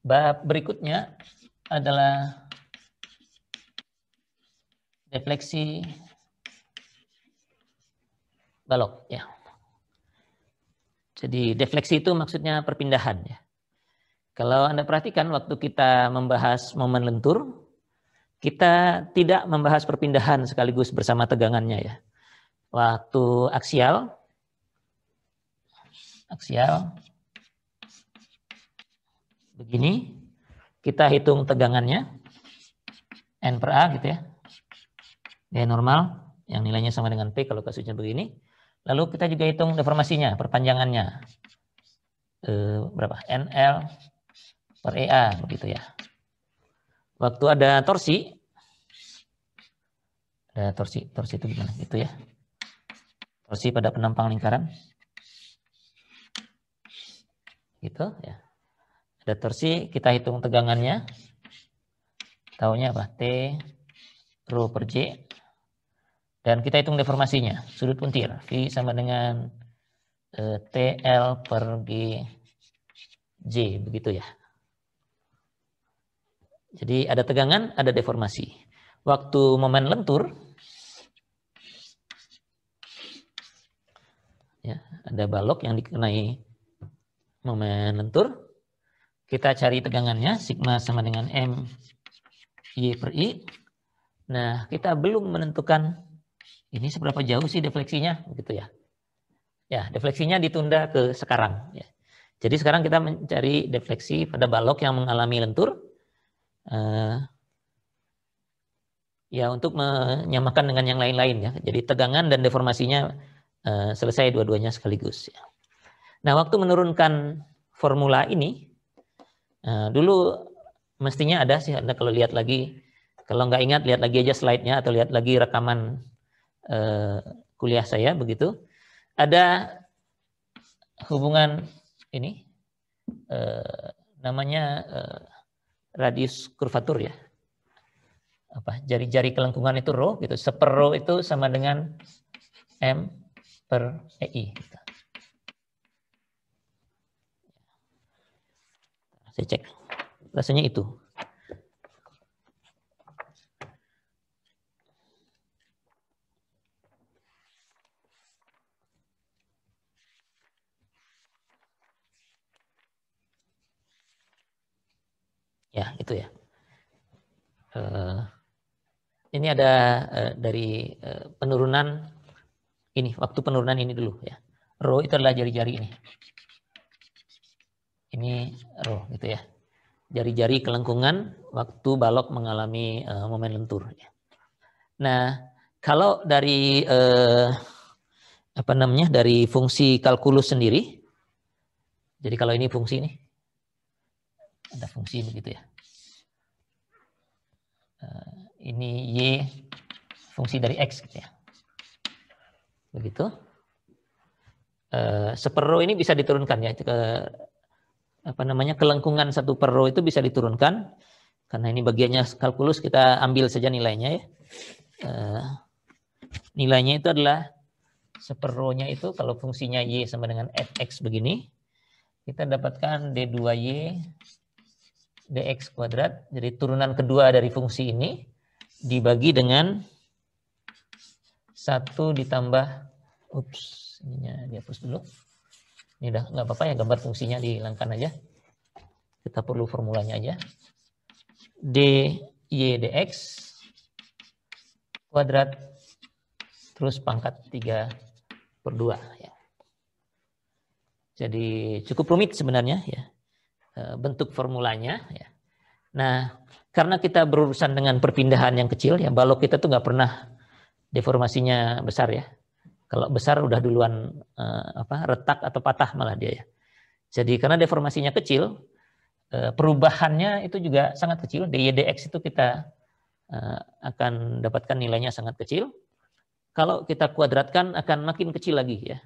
Bab berikutnya adalah defleksi balok ya. Jadi defleksi itu maksudnya perpindahan ya. Kalau Anda perhatikan waktu kita membahas momen lentur, kita tidak membahas perpindahan sekaligus bersama tegangannya ya. Waktu aksial begini, kita hitung tegangannya N per A gitu ya. Gaya normal yang nilainya sama dengan P kalau kasusnya begini. Lalu kita juga hitung deformasinya, perpanjangannya. Berapa? NL per EA begitu ya. Waktu ada torsi itu gimana? Gitu ya. Torsi pada penampang lingkaran. Gitu ya. Ada torsi, kita hitung tegangannya. Taunya apa? T rho per J. Dan kita hitung deformasinya, sudut puntir. V sama dengan TL per J, begitu ya. Jadi ada tegangan, ada deformasi. Waktu momen lentur, ya, ada balok yang dikenai momen lentur. Kita cari tegangannya, sigma sama dengan M Y per I. Nah, kita belum menentukan ini seberapa jauh sih defleksinya, begitu ya. Ya, defleksinya ditunda ke sekarang. Ya. Jadi sekarang kita mencari defleksi pada balok yang mengalami lentur. Ya, untuk menyamakan dengan yang lain-lain ya. Jadi tegangan dan deformasinya selesai dua-duanya sekaligus. Ya. Nah, waktu menurunkan formula ini, dulu mestinya ada sih. Anda kalau lihat lagi, kalau nggak ingat lihat lagi aja slide-nya atau lihat lagi rekaman kuliah saya begitu. Ada hubungan ini namanya radius kurvatur ya. Apa? Jari-jari kelengkungan itu rho gitu. Seper rho itu sama dengan M per EI gitu. Saya cek. Rasanya itu. Ya, itu ya. Ini ada dari penurunan ini, waktu penurunan ini dulu ya. Rho itu adalah jari-jari ini. Ini rho gitu ya. Jari-jari kelengkungan waktu balok mengalami momen lentur. Ya. Nah, kalau dari dari fungsi kalkulus sendiri, jadi kalau ini fungsi ini, ada fungsi begitu ya. Ini Y fungsi dari X gitu ya. Begitu. Seper rho ini bisa diturunkan ya. Kelengkungan 1 per rho itu bisa diturunkan. Karena ini bagiannya kalkulus, kita ambil saja nilainya ya. Nilainya itu adalah seper rho-nya itu kalau fungsinya Y sama dengan Fx begini, kita dapatkan D2Y dx kuadrat. Jadi turunan kedua dari fungsi ini dibagi dengan 1 ditambah, ininya dihapus dulu. Ini udah nggak apa-apa ya, gambar fungsinya dihilangkan aja. Kita perlu formulanya aja. dy dx kuadrat terus pangkat 3 per 2 ya. Jadi cukup rumit sebenarnya ya bentuk formulanya ya. Nah, karena kita berurusan dengan perpindahan yang kecil ya, balok kita tuh nggak pernah deformasinya besar ya. Kalau besar udah duluan retak atau patah malah dia ya. Jadi karena deformasinya kecil, perubahannya itu juga sangat kecil. dy dx itu kita akan dapatkan nilainya sangat kecil. Kalau kita kuadratkan akan makin kecil lagi ya.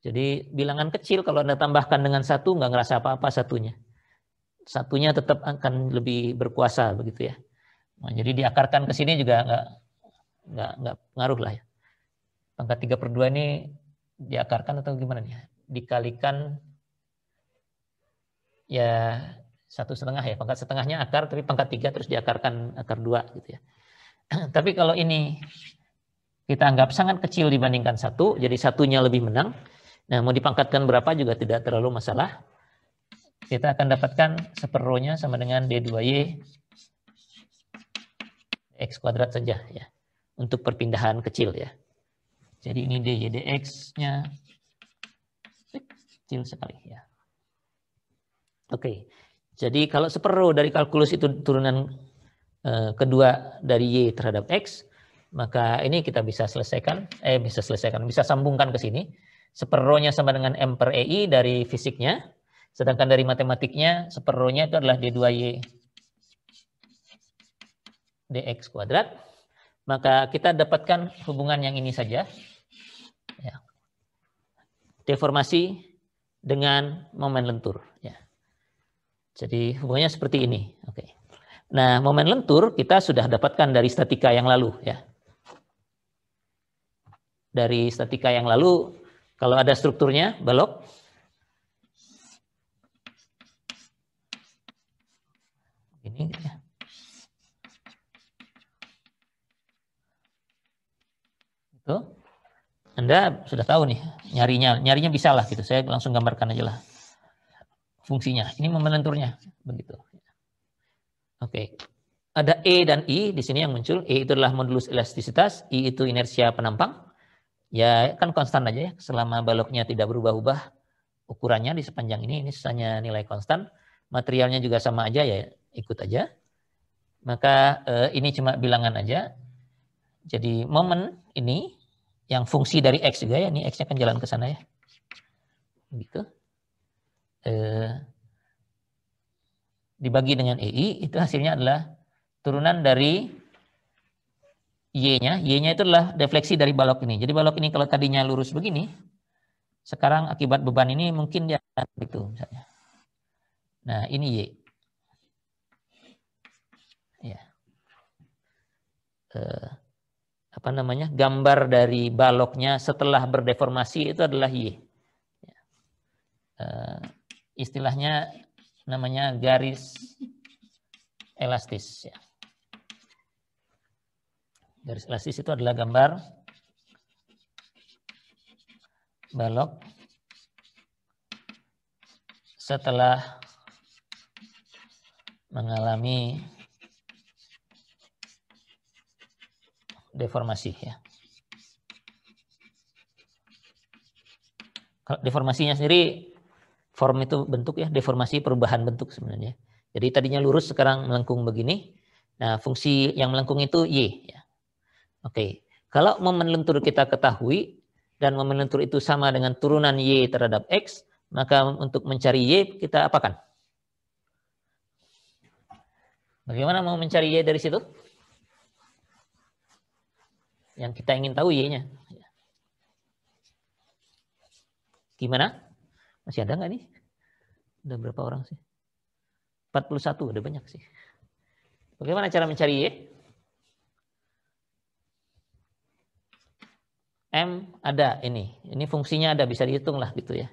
Jadi bilangan kecil kalau Anda tambahkan dengan 1 nggak ngerasa apa-apa satunya. Satunya tetap akan lebih berkuasa begitu ya. Nah, jadi diakarkan ke sini juga nggak ngaruh lah ya. Pangkat 3 per 2 ini diakarkan atau gimana nih? Dikalikan ya 1,5 ya, pangkat setengahnya akar, tapi pangkat 3 terus diakarkan akar 2 gitu ya. Tapi kalau ini kita anggap sangat kecil dibandingkan 1, jadi satunya lebih menang. Nah, mau dipangkatkan berapa juga tidak terlalu masalah. Kita akan dapatkan seperronya sama dengan D2Y X kuadrat saja ya. Untuk perpindahan kecil ya. Jadi ini dy dx-nya kecil sekali ya. Oke. Jadi kalau seperro dari kalkulus itu turunan kedua dari y terhadap x, maka ini kita bisa selesaikan, bisa sambungkan ke sini. Seperronya sama dengan m per ei dari fisiknya, sedangkan dari matematiknya seperronya itu adalah d2y dx kuadrat. Maka kita dapatkan hubungan yang ini saja. Ya. Deformasi dengan momen lentur. Ya. Jadi hubungannya seperti ini. Oke. Nah, momen lentur kita sudah dapatkan dari statika yang lalu. Ya. Dari statika yang lalu, kalau ada strukturnya, balok. Ini ya. Itu. Anda sudah tahu nih, nyarinya bisa lah gitu. Saya langsung gambarkan aja lah fungsinya. Ini momen lenturnya, begitu. Oke. Ada E dan I di sini yang muncul. E itu adalah modulus elastisitas, I itu inersia penampang. Ya kan konstan aja ya, selama baloknya tidak berubah-ubah ukurannya di sepanjang ini hanya nilai konstan. Materialnya juga sama aja ya, ikut aja. Maka ini cuma bilangan aja. Jadi momen ini yang fungsi dari X juga ya, ini X-nya kan jalan ke sana ya. Gitu. Dibagi dengan EI, itu hasilnya adalah turunan dari Y-nya. Y-nya itu adalah defleksi dari balok ini. Jadi balok ini kalau tadinya lurus begini, sekarang akibat beban ini mungkin dia gitu misalnya. Nah, ini Y. Ya. Apa namanya, gambar dari baloknya setelah berdeformasi itu adalah Y. Istilahnya namanya garis elastis. Ya. Garis elastis itu adalah gambar balok setelah mengalami deformasi ya. Kalau deformasinya sendiri, form itu bentuk ya, deformasi perubahan bentuk sebenarnya. Jadi tadinya lurus sekarang melengkung begini. Nah, fungsi yang melengkung itu Y ya. Oke. Kalau momen lentur kita ketahui dan momen lentur itu sama dengan turunan Y terhadap X, maka untuk mencari Y kita apakan? Bagaimana mau mencari Y dari situ? Yang kita ingin tahu Y-nya. Gimana? Masih ada nggak nih? Udah berapa orang sih? 41, udah banyak sih. Bagaimana cara mencari Y? M ada ini. Ini fungsinya ada, bisa dihitung lah gitu ya.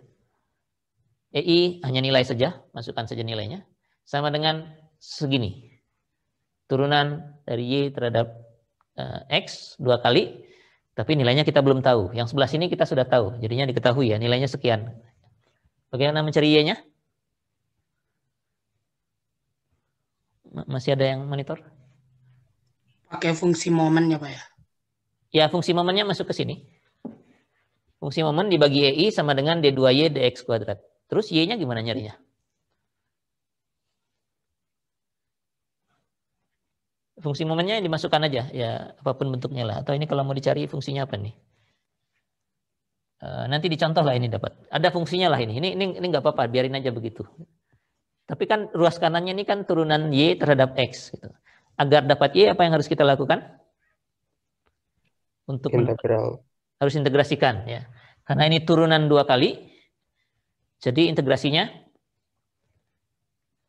EI hanya nilai saja, masukkan saja nilainya. Sama dengan segini. Turunan dari Y terhadap X 2 kali. Tapi nilainya kita belum tahu. Yang sebelah sini kita sudah tahu. Jadinya diketahui ya, nilainya sekian. Bagaimana mencari Y-nya? Masih ada yang monitor? Pakai fungsi momen ya Pak ya? Ya, fungsi momennya masuk ke sini. Fungsi momen dibagi EI sama dengan D2Y dx kuadrat. Terus Y-nya gimana nyarinya? Fungsi momennya dimasukkan aja, ya apapun bentuknya lah. Atau ini kalau mau dicari fungsinya apa nih? Nanti dicontoh lah ini dapat. Ada fungsinya lah ini. Ini nggak apa-apa, biarin aja begitu. Tapi kan ruas kanannya ini kan turunan Y terhadap X. Gitu. Agar dapat Y, apa yang harus kita lakukan? Untuk integral. Harus integrasikan ya. Karena ini turunan 2 kali. Jadi integrasinya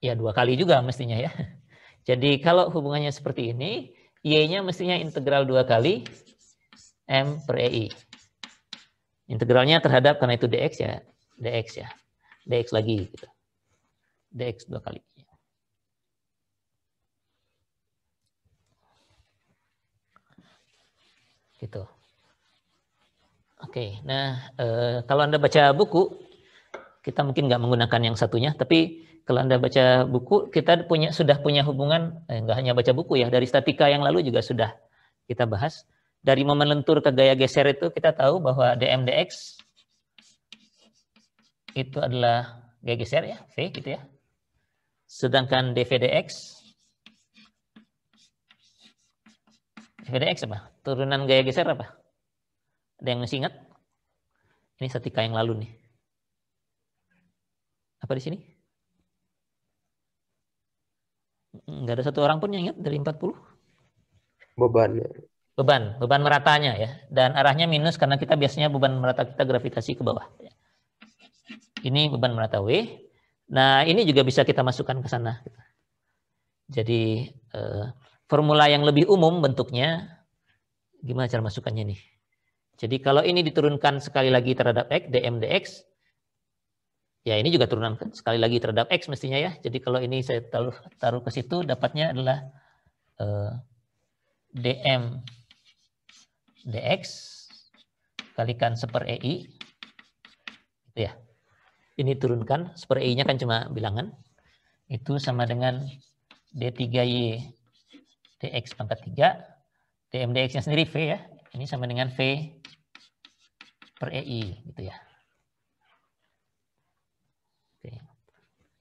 ya 2 kali juga mestinya ya. Jadi kalau hubungannya seperti ini, Y-nya mestinya integral 2 kali M per EI. Integralnya terhadap, karena itu dx ya, dx lagi gitu. Dx 2 kali. Gitu. Oke, nah kalau Anda baca buku, kita mungkin nggak menggunakan yang satunya, tapi kalau Anda baca buku, kita sudah punya hubungan, nggak hanya baca buku ya, dari statika yang lalu juga sudah kita bahas. Dari momen lentur ke gaya geser itu kita tahu bahwa dm dx itu adalah gaya geser ya, V gitu ya. Sedangkan dv dx apa? Turunan gaya geser apa? Ada yang masih ingat? Ini statika yang lalu nih. Apa di sini? Nggak ada satu orang pun yang ingat dari 40? Beban meratanya ya. Dan arahnya minus karena kita biasanya beban merata kita gravitasi ke bawah. Ini beban merata W. Nah, ini juga bisa kita masukkan ke sana. Jadi, formula yang lebih umum bentuknya, gimana cara masukkannya nih? Jadi, kalau ini diturunkan sekali lagi terhadap X, dm dx, ya ini juga turunan sekali lagi terhadap X mestinya ya. Jadi, kalau ini saya taruh ke situ, dapatnya adalah dm dx kalikan 1/EI. Gitu ya. Ini turunkan, 1/EI-nya kan cuma bilangan. Itu sama dengan D3Y dx pangkat 3. dm dx-nya sendiri V ya. Ini sama dengan V/EI gitu ya. Oke.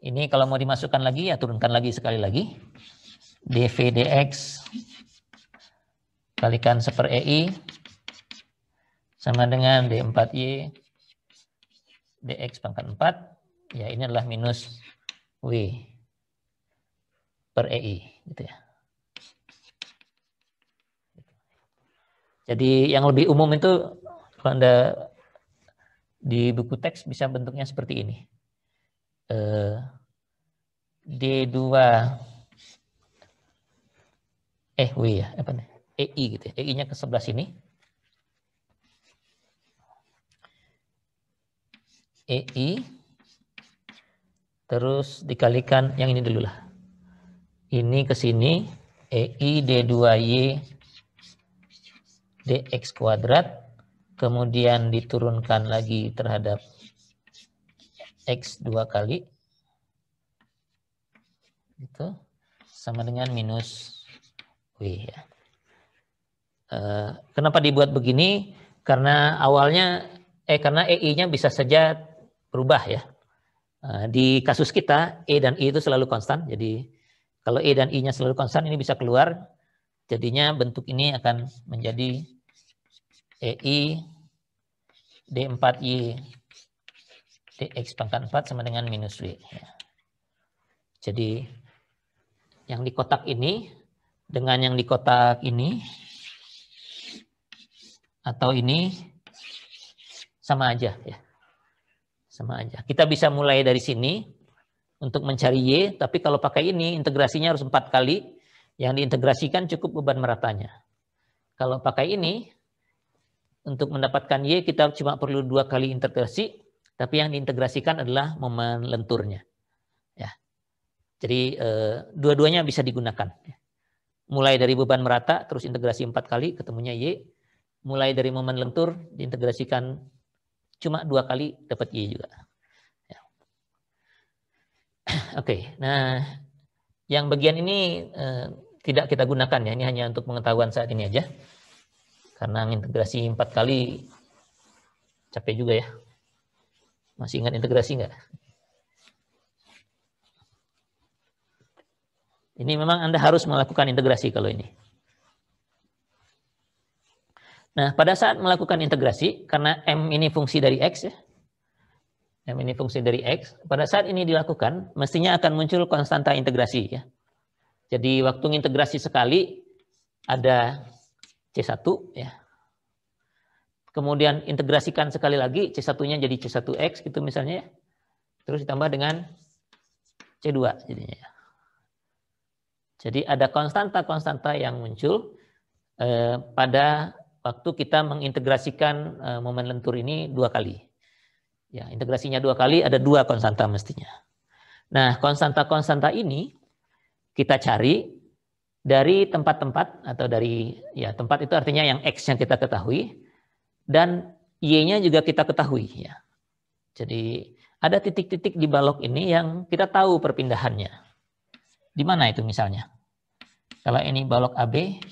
Ini kalau mau dimasukkan lagi ya turunkan lagi sekali lagi. dv dx kalikan 1/EI sama dengan D4Y dx pangkat 4. Ya ini adalah minus W/EI gitu ya. Jadi yang lebih umum itu kalau Anda di buku teks bisa bentuknya seperti ini. D2 W ya, apa nih? EI gitu ya. EI-nya ke sebelah sini. EI terus dikalikan yang ini dulu lah. Ini ke sini EI D2Y dx kuadrat, kemudian diturunkan lagi terhadap X 2 kali. Itu sama dengan minus W ya. Kenapa dibuat begini? Karena awalnya karena EI-nya bisa saja berubah ya. Di kasus kita E dan I itu selalu konstan. Jadi kalau E dan I-nya selalu konstan ini bisa keluar. Jadinya bentuk ini akan menjadi EI D4Y dx pangkat 4 sama dengan minus W. Jadi yang di kotak ini dengan yang di kotak ini atau ini sama aja ya. Sama aja. Kita bisa mulai dari sini untuk mencari Y, tapi kalau pakai ini integrasinya harus 4 kali. Yang diintegrasikan cukup beban meratanya. Kalau pakai ini untuk mendapatkan Y kita cuma perlu 2 kali integrasi, tapi yang diintegrasikan adalah momen lenturnya. Ya. Jadi dua-duanya bisa digunakan. Mulai dari beban merata terus integrasi 4 kali ketemunya Y. Mulai dari momen lentur diintegrasikan cuma 2 kali dapat Y juga. Ya. Oke, nah yang bagian ini tidak kita gunakan ya, ini hanya untuk pengetahuan saat ini aja. Karena integrasi 4 kali capek juga ya. Masih ingat integrasi nggak? Ini memang Anda harus melakukan integrasi kalau ini. Nah, pada saat melakukan integrasi, karena M ini fungsi dari X ya, M ini fungsi dari X, pada saat ini dilakukan, mestinya akan muncul konstanta integrasi ya. Jadi waktu integrasi sekali, ada C1 ya. Kemudian integrasikan sekali lagi, C1-nya jadi C1X gitu misalnya ya. Terus ditambah dengan C2 jadinya ya. Jadi ada konstanta-konstanta yang muncul pada waktu kita mengintegrasikan momen lentur ini 2 kali. Ya, integrasinya 2 kali ada 2 konstanta mestinya. Nah, konstanta-konstanta ini kita cari dari tempat-tempat atau dari ya tempat itu artinya yang X-nya kita ketahui dan Y-nya juga kita ketahui ya. Jadi ada titik-titik di balok ini yang kita tahu perpindahannya. Di mana itu misalnya? Kalau ini balok AB,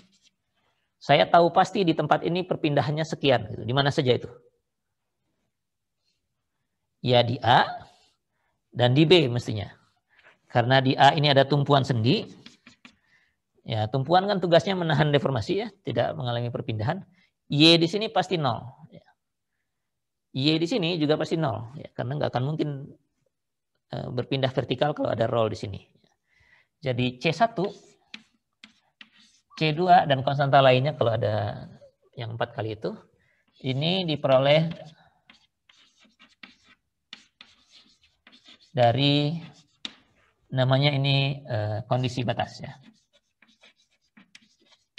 saya tahu pasti di tempat ini perpindahannya sekian. Gitu. Di mana saja itu? Ya di A dan di B mestinya. Karena di A ini ada tumpuan sendi. Ya, tumpuan kan tugasnya menahan deformasi ya, tidak mengalami perpindahan. Y di sini pasti 0. Ya. Y di sini juga pasti 0. Ya, karena nggak akan mungkin berpindah vertikal kalau ada roll di sini. Jadi C1, C2 dan konstanta lainnya kalau ada yang 4 kali itu, ini diperoleh dari namanya ini kondisi batas ya.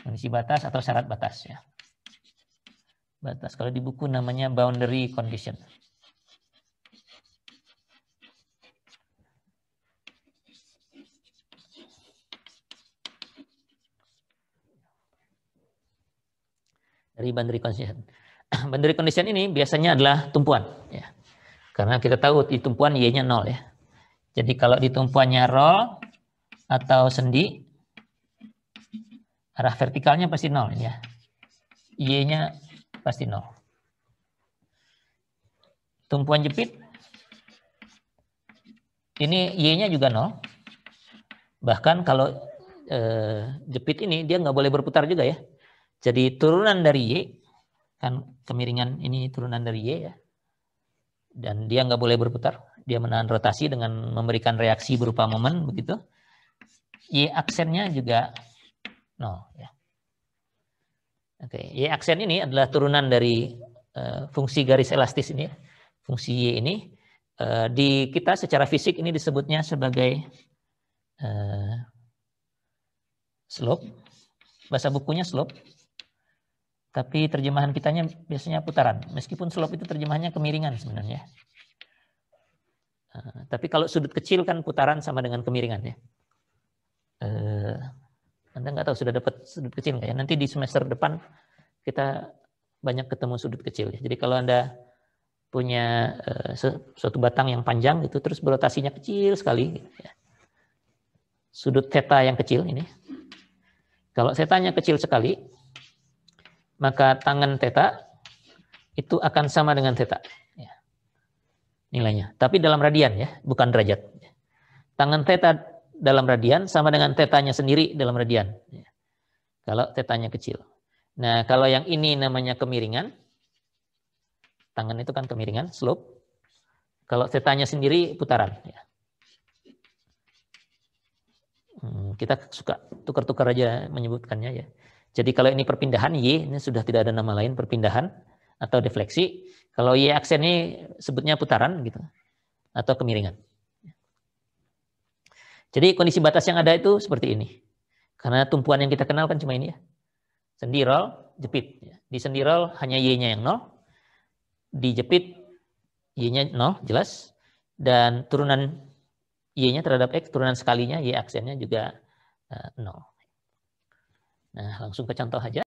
Kondisi batas atau syarat batas ya. Batas kalau di buku namanya boundary condition. Dari boundary condition. Boundary condition ini biasanya adalah tumpuan ya. Karena kita tahu di tumpuan Y-nya 0 ya. Jadi kalau di tumpuannya roll atau sendi, arah vertikalnya pasti 0 ya. Y-nya pasti 0. Tumpuan jepit, ini Y-nya juga 0. Bahkan kalau jepit ini dia nggak boleh berputar juga ya. Jadi turunan dari Y, kan kemiringan ini turunan dari Y ya. Dan dia nggak boleh berputar. Dia menahan rotasi dengan memberikan reaksi berupa momen begitu. Y aksennya juga 0 ya. Oke, Y aksen ini adalah turunan dari fungsi garis elastis ini, fungsi Y ini. Di kita secara fisik ini disebutnya sebagai slope. Bahasa bukunya slope. Tapi terjemahan kitanya biasanya putaran. Meskipun slope itu terjemahannya kemiringan sebenarnya. Tapi kalau sudut kecil kan putaran sama dengan kemiringan ya. Anda nggak tahu sudah dapat sudut kecil nggak ya? Nanti di semester depan kita banyak ketemu sudut kecil. Ya. Jadi kalau Anda punya suatu batang yang panjang gitu, terus berotasinya kecil sekali. Gitu, ya. Sudut theta yang kecil ini. Kalau thetanya kecil sekali, maka tangen theta itu akan sama dengan theta. Ya. Nilainya. Tapi dalam radian ya, bukan derajat. Tangen theta dalam radian sama dengan tetanya sendiri dalam radian. Ya. Kalau tetanya kecil. Nah, kalau yang ini namanya kemiringan, tangen itu kan kemiringan, slope. Kalau tetanya sendiri putaran. Ya. Kita suka tukar-tukar aja menyebutkannya ya. Jadi kalau ini perpindahan Y, ini sudah tidak ada nama lain perpindahan atau defleksi. Kalau Y aksen ini sebutnya putaran gitu atau kemiringan. Jadi kondisi batas yang ada itu seperti ini. Karena tumpuan yang kita kenal kan cuma ini ya. Sendi roll, jepit. Di sendi roll hanya Y-nya yang 0. Di jepit Y-nya 0 jelas. Dan turunan Y-nya terhadap X, turunan sekalinya Y aksennya juga 0. Nah langsung ke contoh aja.